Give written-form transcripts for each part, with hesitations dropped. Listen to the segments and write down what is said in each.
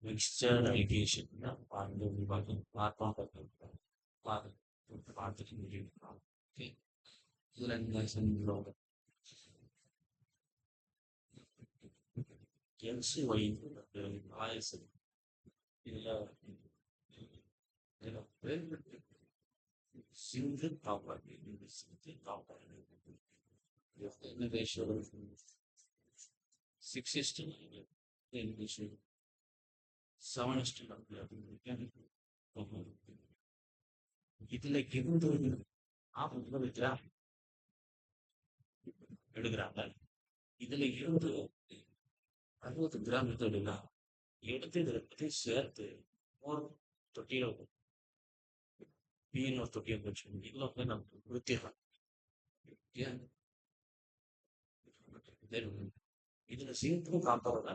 Mixer allegation பார்த்துட்டு முடியும். Okay, இதுல என்ன செஞ்சோம்? என்சிஒய் பாயசம் இதுல இதுல சிங்கிள் டாப்பர் சிங்கிள் டாப்பர் என்ன ரேஷியோ 6:9 7:9 இதுல இருந்து 40 கிராம் எடுக்கிறாங்க. இதுல இருந்து 60 கிராம் எடுக்கலாம். எடுத்து இதில் பற்றி சேர்த்து ஒரு தொட்டியில மீன் ஒரு தொட்டியை வச்சு இதில் வந்து நம்ம ஊற்றிடலாம். இதுல சிங்க்கும் காப்பரோட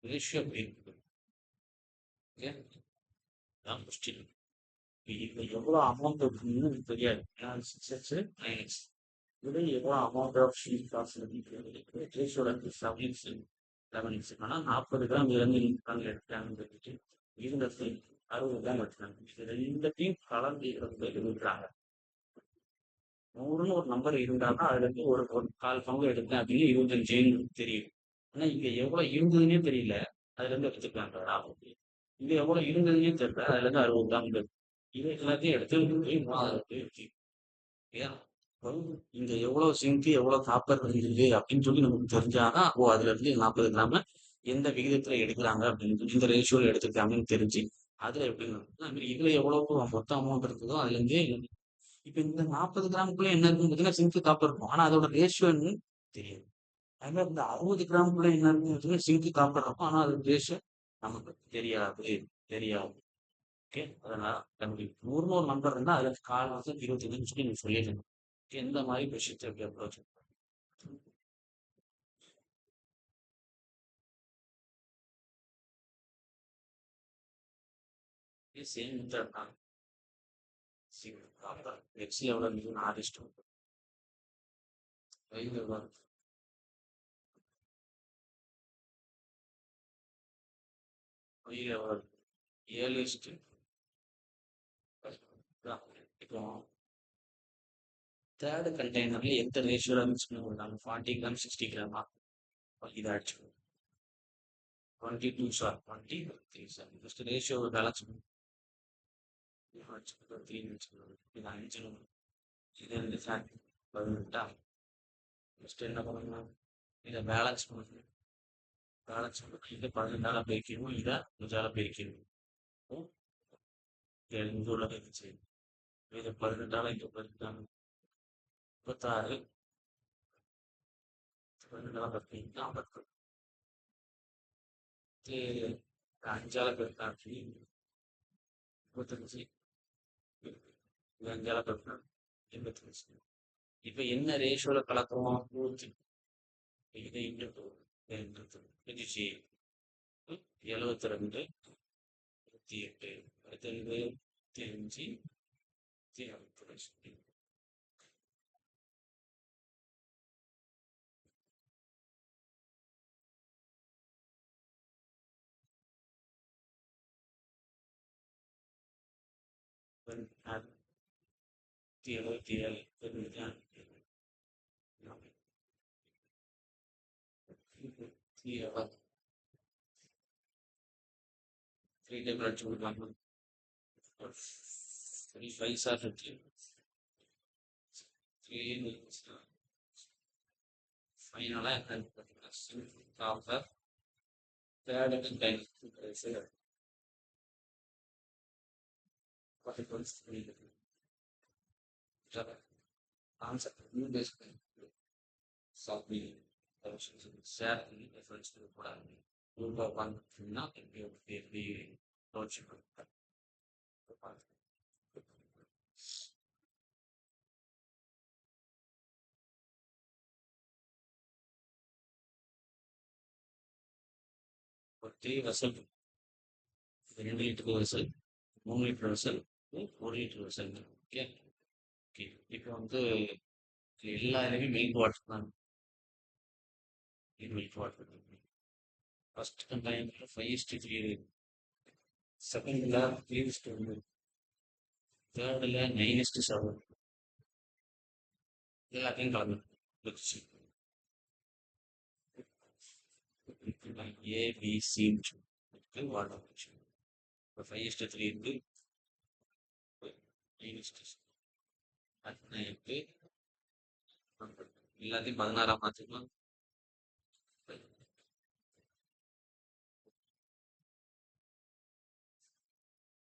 ரேஷியோ எப்படி இருக்குது? தான் கொஸ்டின். இதுல எவ்வளவு அமௌண்ட் இருக்குன்னு எனக்கு தெரியாது. ஏன்னா 6x 9x இதுல எவ்வளவு அமௌண்ட் ஆஃப் ஷீட் காசு ரேஷியோட 7x 11x. ஆனால் 40 கிராம் இறங்கி எடுத்தாங்கன்னு சொல்லிட்டு இருந்த 60 கிராம் எடுத்தாங்க. இது ரெண்டத்தையும் கலந்து இருக்கிறாங்க. 100ன்னு ஒரு நம்பர் இருந்தாலும் அதுல இருந்து ஒரு கால் பங்கு எடுத்தேன் அப்படின்னு 25 தெரியும். ஆனா இங்க எவ்வளவு இருந்ததுன்னே தெரியல, அதுல இருந்து எடுத்துக்கலாம் லாபம். இங்க எவ்வளவு இருந்ததுன்னே தெரியல, அதுல இருந்து 60 தான் இருந்தது. இது எல்லாத்தையும் எடுத்து ஏன் இங்க எவ்வளவு சிங்க் எவ்வளவு காப்பர் இருக்குது அப்படின்னு சொல்லி நமக்கு தெரிஞ்சாதான் அதுல இருந்து 40 கிராம எந்த விகிதத்துல எடுக்கிறாங்க அப்படின்னு சொல்லி இந்த ரேஷியோல எடுத்துருக்காங்கன்னு தெரிஞ்சு அதுல எப்படி இதுல எவ்வளவு மொத்த அமௌண்ட் இருக்குதோ அதுல இருந்தே இப்ப இந்த 40 கிராமுக்குள்ள என்ன இருக்குன்னு பார்த்தீங்கன்னா சிங்க் காப்பர் இருக்கும். ஆனா அதோட ரேஷியோன்னு தெரியாது. அது மாதிரி இந்த 60 கிராமுக்குள்ள என்ன இருக்குன்னு பார்த்தீங்கன்னா சிங்க் காப்பர் இருக்கும். ஆனா அதோட ரேஷியோ நமக்கு தெரியாது. ஓகே, அதனால நமக்கு 100ன்னு ஒரு நம்பர் இருந்தா அதுல கால் மாசம் 25 சொல்லி நீங்க சொல்லிடணும். எந்த மாதிரி விஷயத்தை எப்படி அப்ரோச் சேம் மெத்தட் தான். காப்பர் எக்ஸ்ல எவ்வளவு இருக்கு 4:1 5 எவ்வளவு 7:10. இப்போ தேர்ட் கண்டெய்னர்ல எந்த ரேஷியோல மிக்ஸ் பண்ணி கொடுத்தாங்க? 40 கிராம் 60 கிராமா? இதாச்சு 22 sir 23 sir. Just ratio balance பண்ணி 3 இது 5 இது 2 சார் 18. ஜஸ்ட் என்ன பண்ணணும், இதை பேலன்ஸ் பண்ணணும். பேலன்ஸ் பண்ணி இதை 18ஆல பிரிக்கணும், இதை 5ஆல பிரிக்கணும். இங்கே உள்ள இருந்துச்சு இதை 18ஆல இங்கே 18 36 18ஆல 10 5ஆல 35 5ஆல 85. இப்ப என்ன ரேஷியோல கலக்குறோம்? இதை இன்ட்டு 72 28 அடுத்தது 25 77 3 டேபிள் அடிச்சு கொடுக்கலாம். 35 சார் 3 ஃபைனலா என்ன பார்த்தீங்கன்னா தேர்ட் டைம் கான்செப்ட் நியூ பேஸ் சாப்பிட்டு ஷேர் பண்ணி ரெஃபரன்ஸ் கூடாது. ரூபா வாங்கினா எப்படி தோச்சு ஒரு 3 vessel 2 litre vessel 3 litre vessel 1 litre vessel. Okay okay. இப்போ வந்து எல்லா இதுலையுமே மில்க் வாட்டர் தான். மில்க் வாட்டர் ஃபர்ஸ்ட் கம்பைன்ல 5:3 இருக்கு. செகண்ட்ல 3:1, தேர்ட்ல 9:7. எல்லாத்தையும் கலந்து வச்சு ஏபிசி வாட்டர் வச்சு இப்போ 5:3 இருக்கு. 9:8 எல்லாத்தையும் 16 மாத்திக்கலாம்.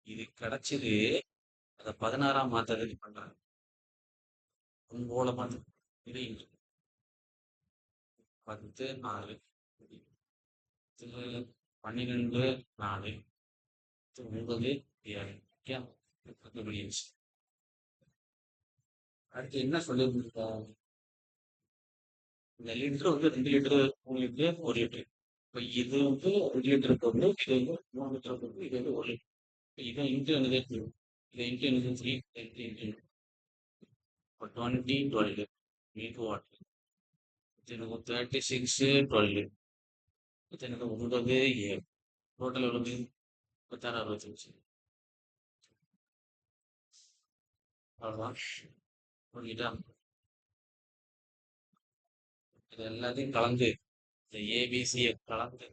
இது கிடைச்சது அதை 16 மாத்துறதுக்கு பண்றாங்க. போல மாத்து இது 10 4 12 4 9 7 முடிஞ்சு. அடுத்து என்ன சொல்லிருக்கோம்? இந்த லிட்டர் வந்து 2 லிட்டரு, 3 லிட்டரு, 1 லிட்டரு. இப்போ இது வந்து 2 லிட்டருக்கு வந்து, இது வந்து 3 லிட்டருக்கு வந்து, இது வந்து 1 லிட்டர். இதை இன்ட்டு என்னது, இதை இன்ட்டு என்னது 3 இன்ட்டு இப்போ 20 12 மீட்டர் வாட். எனக்கு 36 12 எனக்கு 9 7 டோட்டல் எவ்வளவு? 36 65. அவ்வளோதான். புரியுதா? இது எல்லாத்தையும் கலந்து இந்த ஏபிசியை கலந்து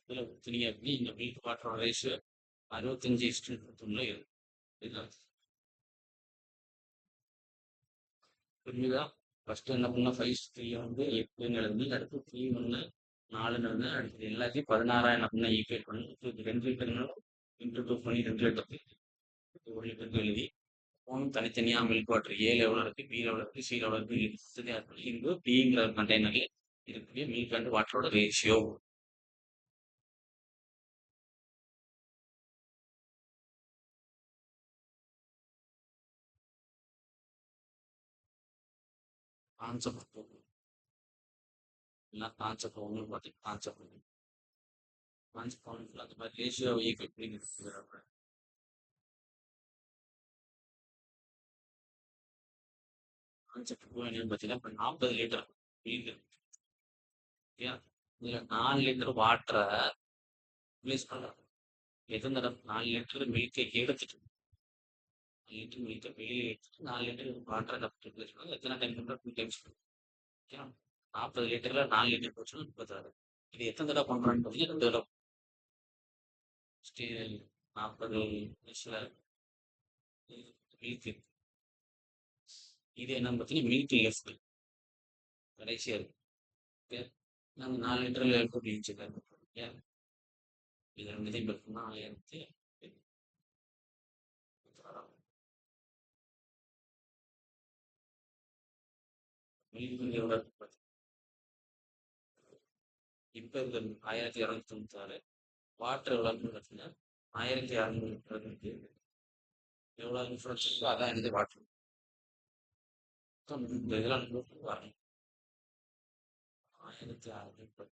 இதில் ஊற்றினீங்க அப்படின்னு இந்த மில்க் வாட்டரோட ரேஷியோ 65:31 இருக்கு. இதுதான் புரியுதா? ஃபர்ஸ்ட் என்ன பண்ணா 5:3 வந்து 8 எழுந்து, அடுத்து 3 1 4 எழுந்து, அடுத்து எல்லாத்தையும் 16 என்ன பண்ண ஈக்குவேட் பண்ணி 2 லிட்டர் இன்ட்டு 2 பண்ணி 2 லிட்டருக்கு 1 லிட்டருக்கு எழுதி தனித்தனியா மில்க் வாட்டர் ஏல எவ்வளோ இருக்கு, பி எவ்வளோ இருக்கு, சி எவ்வளோ இருக்கு, இங்கு பிங்கிற கண்டெய்னர்ல இருக்கக்கூடிய மில்க் அண்ட் வாட்டரோட ரேஷியோ. கான்செப்ட் இல்லை, கான்செப்ட் ஒன்று பார்த்தீங்கன்னா கான்செப்ட் ஒன்று அந்த மாதிரி ரேஷியோ ஈக்குவேட் பண்ணி கான்செப்ட் என்னன்னு பார்த்தீங்கன்னா இப்போ 40 லிட்டர் மில்க் ஓகே, இதில் 4 லிட்டர் வாட்டரை ரிலீஸ் பண்ணுறாங்க. எத்தனை தடவை? 4 லிட்டர் மில்கை எடுத்துட்டு 4 லிட்டர் மில்கை வெளியே எடுத்துட்டு 4 லிட்டர் வாட்டரை கப்பிட்டு ரிலீஸ் பண்ணுவாங்க. எத்தனை டைம் பண்ணுறோம்? 2 டைம்ஸ். ஓகே, 40 லிட்டர்ல 4 லிட்டர் போச்சுன்னா 36. இது எத்தனை தடவை பண்றான்னு பார்த்தீங்கன்னா 2 தடவை. 40 நிமிஷத்துல மில்க். இது என்னன்னு பார்த்தீங்கன்னா மில்க் லெஃப்ட் கடைசியா இருக்கு. ஓகே, நாங்கள் 4 லிட்டர்ல எடுத்து பிடிச்சிருக்காரு. ஓகே, இது ரெண்டுத்தையும் பார்த்தோம்னா 1000 மில்க் எவ்வளோ இருக்கு? இப்போ இந்த 1296. வாட்டர் எவ்வளோன்னு பார்த்தீங்கன்னா 1600 எவ்வளோ இன்ஃபுளுன்ஸ் இருக்கோ அதான் என்னது வாட்டர். இந்த இதெல்லாம் வரணும் 1600.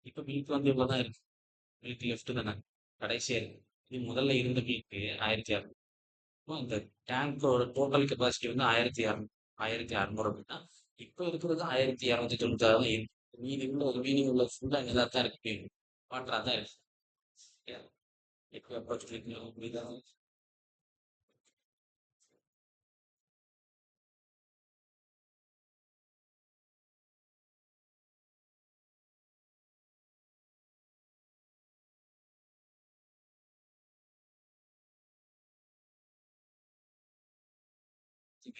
இப்போ மில்க் வந்து இவ்வளோதான் இருக்கு. மில்க் லெஃப்ட் தானே கடைசியா இருக்கு. இது முதல்ல இருந்த மில்க் 1600. இந்த டேங்கோட டோட்டல் கெப்பாசிட்டி வந்து 1600 1600 அப்படின்னா இப்போ இருக்கிறது 1296 தான் இருக்கு. மீதி உள்ள ஒரு மீனிங் உள்ள ஃபுல்லாக இங்கே தான் இருக்கு. வாட்டராக தான் இருக்கு. இப்போ எப்போ சொல்லிக்கலாம்?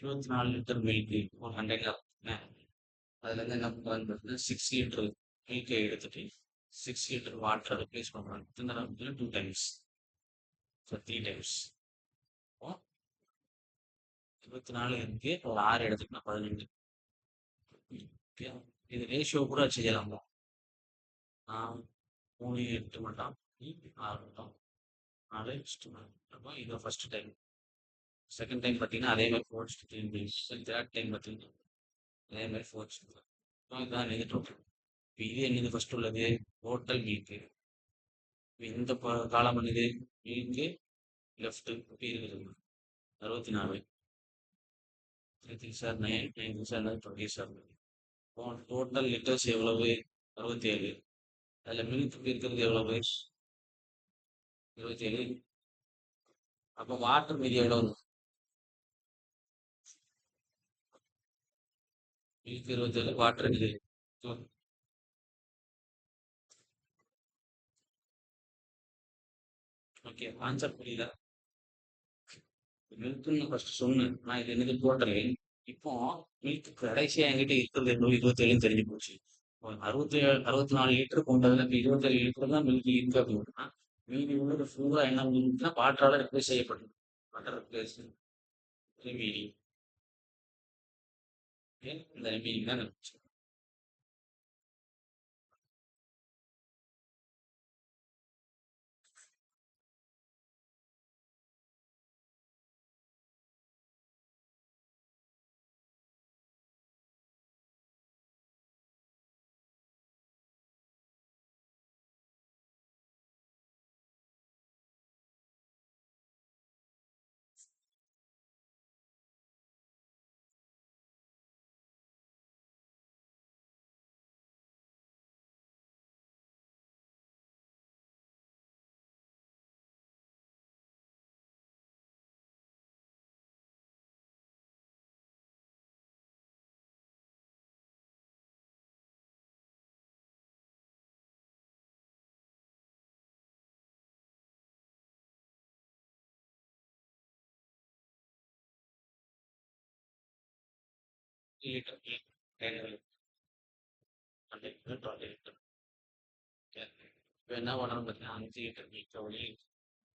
இருபத்தி 4 லிட்டர் மில்க் ஒரு 100 அதுல இருந்து என்ன பண்றது? 6 லிட்டர் மில்கை எடுத்துட்டு 6 லிட்டர் வாட்டரை ரிப்ளேஸ் பண்றாங்க. எத்தனை தடவை? 2 டைம்ஸ். 3 டைம்ஸ். 24 இருக்கு, ஒரு 6 எடுத்துக்கிட்டா 12. இது ரேஷியோ கூட செய்யலாம். 3 8 மட்டும் 6 மட்டும் 4 அப்போ இது ஃபர்ஸ்ட் டைம். செகண்ட் டைம் பார்த்தீங்கன்னா அதே மாதிரி 4:3. தேர்ட் டைம் பார்த்தீங்கன்னா அதே மாதிரி 4:3. இதுதான் இது டோட்டல். இப்ப இது என்னது ஃபர்ஸ்ட் உள்ளது? Total milk. இந்த காலம் என்னது? மில்க் லெஃப்ட் இருக்குது 64. 3 sir 9, 9 sir 20 sir. Total litres எவ்வளவு? 67. அதுல மில்க் இருக்கிறது எவ்வளவு? 27. அப்ப வாட்டர் மீதி எவ்வளவு? மில்க் 27, வாட்டர் இது. ஓகே, ஆன்சர் புரியுதா? மில்க்னு ஃபர்ஸ்ட் சொன்னேன் நான், இது என்னது டோட்டல். இப்போ மில்க் கடைசியா என்கிட்ட இருக்கிறது எவ்வளவு? 27 தெரிஞ்சு போச்சு. 64 லிட்டர் கொண்டதுல இப்ப 27 லிட்டர் தான் மில்க் இருக்கு அப்படின்னா, மீதி உள்ளது ஃபுல்லா என்ன மில்க்னா வாட்டரால ரிப்ளேஸ் செய்யப்படுது. Water replace remedy. இந்த ரிமீடிங் தான் இருந்துச்சு. Litre 10 litre 20 litre. இப்போ என்ன பண்ணணும் பார்த்தீங்கன்னா, 5 லிட்டர் மில்க் ஒரு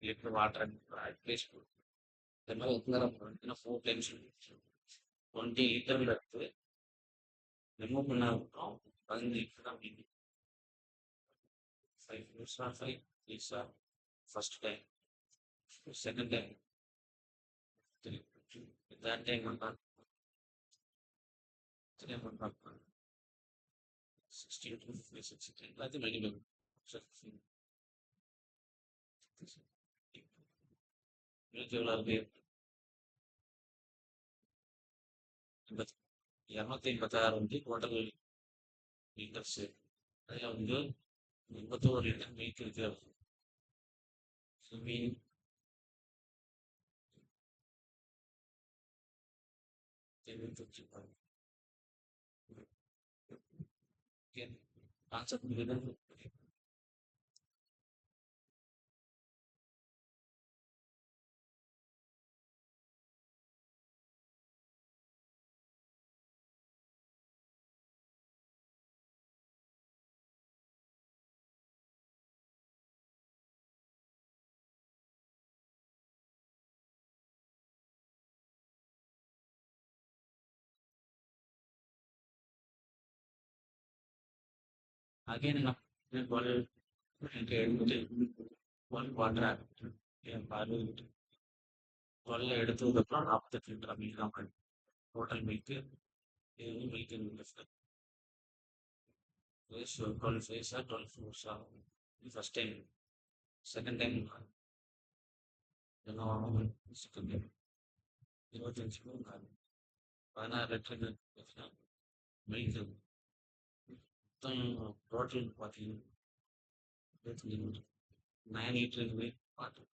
லிட்டர் வாட்டர் ரிப்ளேஸ் பண்ணும். இந்த மாதிரி எத்தனை நேரம் பண்ணுறதுன்னா 4 டைம்ஸ் 20 லிட்டர்ல இருக்கு ரிமூவ் பண்ண விட்டோம். 15 லிட்டர் தான் மீதி. 5 மினிட்ஸா 5 லிட்டர்ஸா first time, second time, third time பண்ணலாம், டைம் பண்ணலாம். 16 to 56 எல்லாத்தையும் மினிமம் மில்க் எவ்வளோ இருக்கு? 286 வந்து டோட்டல் லிட்டர்ஸ். அதில் வந்து 81 லிட்டர் மில்க் இருக்கு. மீன் கான்செப்ட் புரியுது. அகைன் என்ன 12 எடுத்துட்டு 12 வாட்டர் ஆட் பண்ணிட்டு 12 எடுத்ததுக்கப்புறம் 48 லிட்டர் மில்க் தான் பண்ணி டோட்டல் மில்க்கு. இது வந்து மில்க் லெஃப்ட் 12 ஃபைவ்ஸா 12 ஃபோர்ஸா. இது ஃபர்ஸ்ட் டைம். செகண்ட் டைம் என்ன வாங்கணும்? Second time 25 16 litre milk. மொத்தம் டோட்டல் பார்த்தீங்கன்னா 9 லிட்டர் இருக்குது வாட்டர்.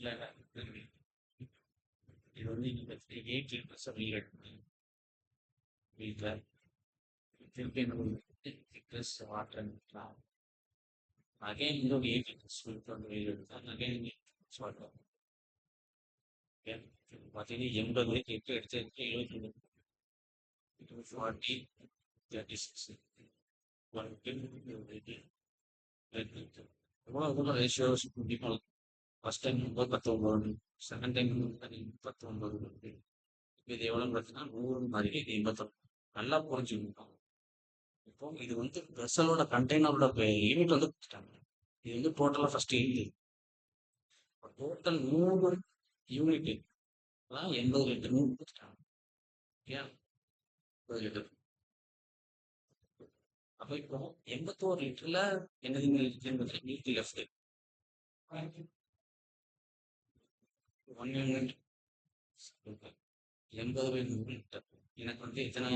இல்லை இது வந்து 8 லிட்டர்ஸ் மில்க் வீட்டில் திருப்பி என்ன பண்ணுறது ப்ளஸ் வாட்டர் அகைன் இன்னொரு 8 ஸ்பிரிட் வந்து வெளியில் எடுத்தால் அகைன் வாட்டர். ஓகே, பார்த்தீங்கன்னா 80 8 எடுத்து 72 40 36 எவ்வளோ ரேஷியோஸ் கண்டிப்பாக ஃபர்ஸ்ட் டைம் 19, செகண்ட் டைம் 19. இது எவ்வளோன்னு பார்த்தீங்கன்னா 100 மாதிரி இது 89. நல்லா புரிஞ்சுக்கணும். இப்போ இது வந்து வெசலோட கண்டெய்னரோட யூனிட் வந்து கொடுத்துட்டாங்க. இது வந்து டோட்டலாக ஃபர்ஸ்ட் இருக்கு. டோட்டல் 100 யூனிட் தான் 80 லிட்டர் கொடுத்துட்டாங்க. Okay, 80 litre. அப்போ இப்போ 81 லிட்டர்ல என்னது மில்க் லெஃப்ட் 1 யூனிட் 80 லிட்டர். எனக்கு வந்து எத்தனை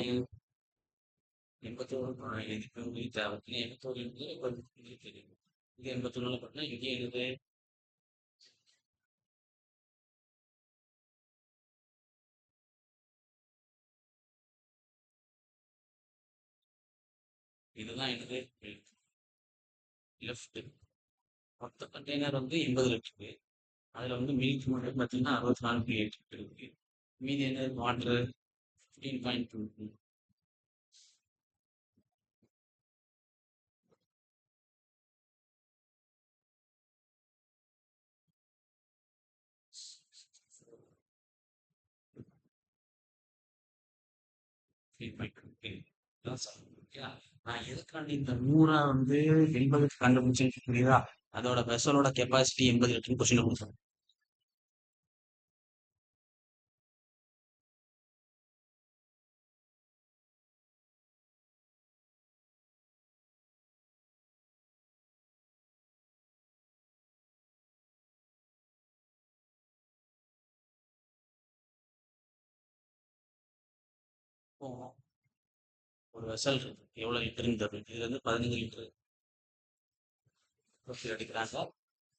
81 எதுக்கு தேவை 81 லிட்டர் தெரியும். இது 81 பார்த்தீங்கன்னா இங்கே எழுது இதுதான் என்னது லெஃப்ட். மொத்த கண்டெய்னர் வந்து 80 லிட்டருக்கு. அதில் வந்து மில்க் மட்டும் பார்த்தீங்கன்னா 64.8 லிட்டர் இருக்கு. மீதி என்ன வாட்டர் 15.2. நான் எதுக்காண்டி இந்த 100 வந்து 80 கண்டுபிடிச்சு புரியுதா? அதோட வெசலோட கெப்பாசிட்டி 80 லிட்டர் கொஸ்டின் கொடுத்தாங்க. ஒரு வெசல் இருக்கு எவ்வளவு லிட்டர்னு தெரியும். இதுல இருந்து 15 லிட்டர் எடுக்கிறாங்க.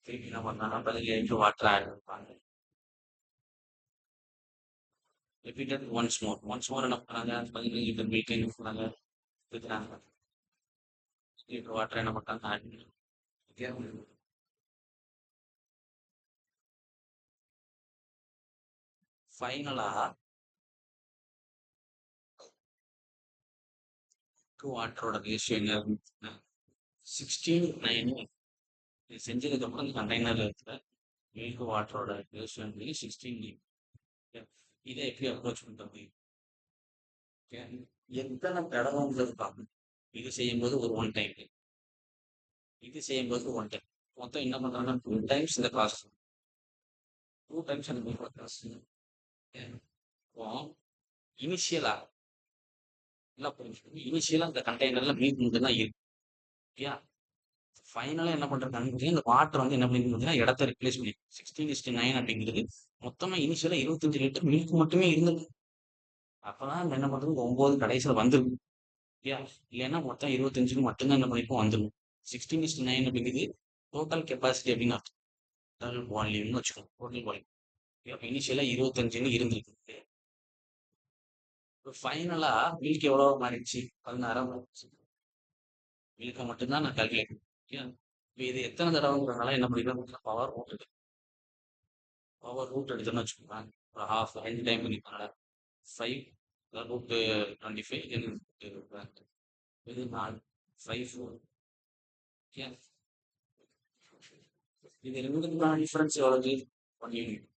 திருப்பி என்ன பண்ணாங்க 15 லிட்டர் வாட்டர் ஆட் பண்ணுவாங்க. ரிப்பீட்டட் ஒன்ஸ் மோர் என்ன பண்ணாங்க 15 லிட்டர் மில்க் என்ன பண்ணாங்க எடுக்கிறாங்க. லிட்டர் வாட்டர் என்ன பண்ணாங்க ஆட் பண்ணி ஃபைனலா வாட்டரோட ரேஷியோ என்ன இருந்துச்சுன்னா 16:9. இது செஞ்சதுக்கு அப்புறம் இந்த கண்டெய்னர்ல இருக்கிற மில்க் வாட்டரோட ரேஷியோ வந்து 16:9. இதை எப்படி அப்ரோச் பண்றது? எத்தனை தடவைங்கிறது பார்க்கணும். இது செய்யும்போது ஒரு 1 டைம், இது செய்யும்போது 1 டைம். மொத்தம் என்ன பண்றாங்கன்னா 2 டைம்ஸ் இந்த காஸ்ட், 2 டைம்ஸ் அந்த மில்க் காஸ்ட். இப்போ இனிஷியலா எல்லாம் புரிஞ்சுக்கணும். இனிஷியலா இந்த கண்டெய்னர்ல மில்க் மட்டும் தான் இருக்கு. ஓகே, ஃபைனலா என்ன பண்றாங்க இந்த வாட்டர் வந்து என்ன பண்ணிருந்தீங்கன்னா இடத்த ரிப்ளேஸ் பண்ணி 16:9 அப்படிங்கிறது மொத்தமா இனிஷியலா 25 லிட்டர் மில்க் மட்டுமே இருந்தது. அப்பதான் என்ன பண்றது 9 கடைசியில வந்துருக்கு. ஓகே, இல்லைன்னா மொத்தம் 25 மட்டும்தான் என்ன பண்ணிருக்கோம் வந்துடும். 16:9 அப்படிங்கிறது டோட்டல் கெப்பாசிட்டி அப்படின்னு அர்த்தம். டோட்டல் வால்யூம்னு வச்சுக்கோங்க. Total volume. அப்ப இனிஷியலா 25 இருந்திருக்கு. ஃபைனலா மில்க் எவ்வளவு மாறிடுச்சு 16 மாறிடுச்சு. மில்க மட்டும்தான் நான் கால்குலேட் பண்ணேன். இப்போ இது எத்தனை தடவைங்கிறதுனால என்ன பண்ணிக்கலாம் பவர் ரூட் எடுக்கும். பவர் ரூட் எடுத்தோம்னு வச்சுக்கோங்க ஒரு ஹாஃப் 5 டைம் பண்ணிப்பாங்க 5 ரூட் 25 இது 4 5 4. இது ரெண்டுக்குமான டிஃபரன்ஸ் எவ்வளவு 1 யூனிட்.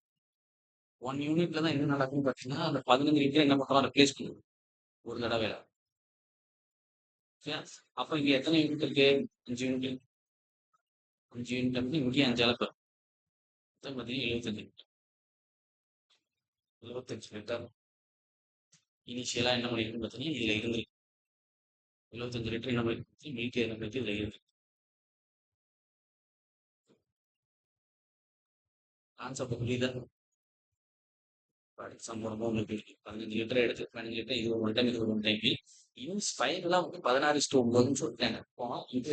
1 யூனிட்ல தான் என்ன நடக்கும்னு பார்த்தீங்கன்னா அந்த 15 லிட்டர் என்ன பண்ணுறோம் ரிப்ளேஸ் பண்ணுவோம் ஒரு தடவை. அப்ப இங்க எத்தனை யூனிட் இருக்கு 5 யூனிட். 5 யூனிட் வந்து இங்கேயும் 5 அளப்பு பார்த்தீங்கன்னா 75 லிட்டர் இனிஷியலா என்ன பண்ணிருக்கு பார்த்தீங்கன்னா இதுல இருந்து 75 லிட்டர் என்ன பண்ணிருக்கு மில்க் என்ன பண்ணிருக்கு இதுல இருக்கு. கான்செப்ட் புரியுதா? சம்பளமா உங்களுக்கு 15 லிட்டர் எடுத்து 15 லிட்டர் இது ஒரு 1 டைம் இது ஒரு 1 டைம் யூஸ் ஃபைனலா வந்து 16:9 சொல்லிட்டாங்க. இது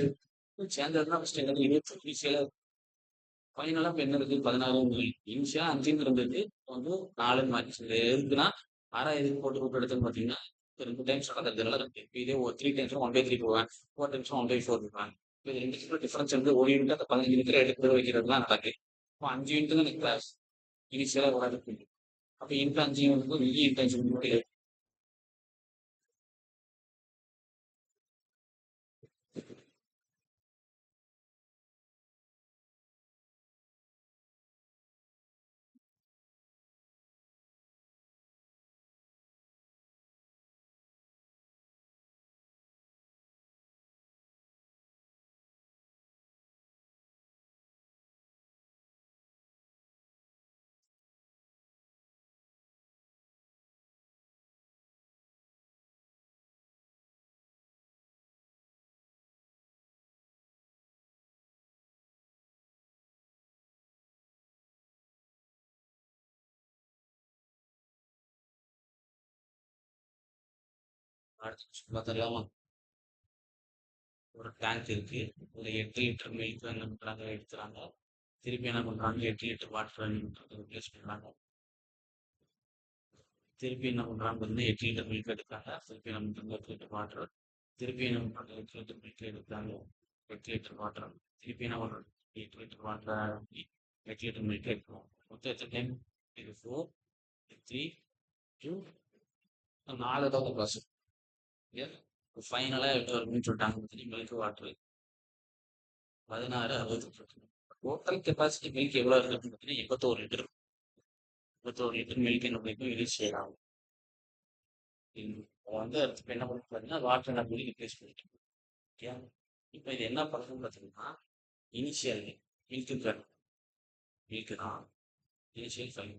சேர்ந்ததுதான் ஃபர்ஸ்ட் என்ன இனிஷியலா ஃபைனலா இப்போ என்ன இருக்கு 16 இனிஷியலா 5 இருந்தது வந்து 4 மாறிச்சு. இருக்குன்னா 6 எதுக்கு போட்டு ரூட் எடுத்துன்னு பார்த்தீங்கன்னா ரெண்டு டைம்ஸ் நடக்கிறதுனால இப்போ இதே ஒரு 3 டைம்ஸ் 1/3 போவேன், 4 டைம்ஸ் 1/4 இருப்பேன். இப்போ இது ரெண்டுத்துக்கும் டிஃபரன்ஸ் வந்து ஒரு யூனிட் அந்த 15 யூனிட்ல எடுத்து வைக்கிறது தான் நடக்கு. இப்போ 5 யூனிட் தான் எனக்கு கிளாஸ் இனிஷியலாக வளர்ந்து. அப்போ இன்ட்டு 5 யூனிட் மீதி இன்ட்டு 5 யூனிட் அடுத்து பார்த்தலாமா? ஒரு டேங்க் இருக்கு. ஒரு 8 லிட்டர் மில்க் என்ன பண்றாங்க எடுத்துறாங்க. திருப்பி என்ன பண்றாங்க 8 லிட்டர் வாட்டர் ரிப்ளேஸ் பண்றாங்க. திருப்பி என்ன பண்றாங்க வந்து 8 லிட்டர் மில்க் எடுக்காங்க. திருப்பி என்ன பண்றாங்க 8 லிட்டர் வாட்டர். திருப்பி என்ன பண்றாங்க 8 லிட்டர் மில்க் எடுக்காங்க. 8 litre water. திருப்பி என்ன பண்றாங்க 8 லிட்டர் வாட்டர் 8 லிட்டர் மில்க் எடுக்கணும். மொத்தம் எத்தனை டைம்? இது 4, 3, 2, 4 தான் ப்ராசஸ். ஃபைனலா எவ்வளோ இருக்குன்னு சொல்லிட்டாங்க. Milk water 16, 68. Total capacity milk எவ்வளோ இருக்குன்னு பார்த்தீங்கன்னா 81 லிட்டர். 81 லிட்டர் மில்க் என்ன பண்ணிக்கும் ரிலீஸ் செய்யலாம். வந்து அடுத்து என்ன பண்ணி பார்த்தீங்கன்னா வாட்டர் என்ன பண்ணி ரிப்ளேஸ் பண்ணிட்டு ஓகே. இப்போ இது என்ன பண்ணணும்னு பார்த்தீங்கன்னா இனிஷியல் மில்க்கு மில்க்கு தான் இனிஷியல் ஃபைன்.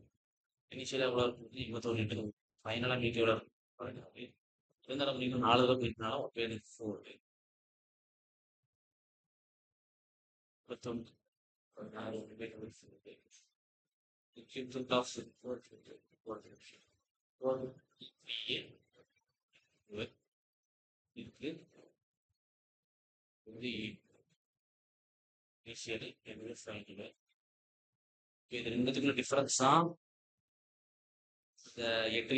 இனிஷியலாக எவ்வளோ இருக்கும் 21 லிட்டர். ஃபைனலாக மில்க் எவ்வளோ இருக்கும் இருந்தாலும் நீங்கள் 4 தடவை போயிருந்தாலும் ஒரு பேர் 4 21 16 இருக்கு வந்து இனிஷியல் ஃபைனல். இது ரெண்டுத்துக்குள்ள டிஃபரன்ஸ் தான் இந்த 8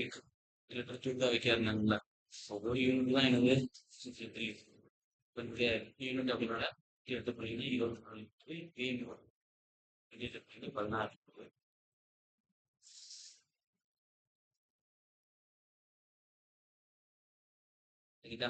லிட்டர் தூக்கா வைக்கிறாங்கல்ல. ஒரு யூனிட் தான் எனக்கு 8 லிட்டர். இப்போ இந்த யூனிட் அப்படின்னால 8.24 லிட்டர் 16. சரிதா?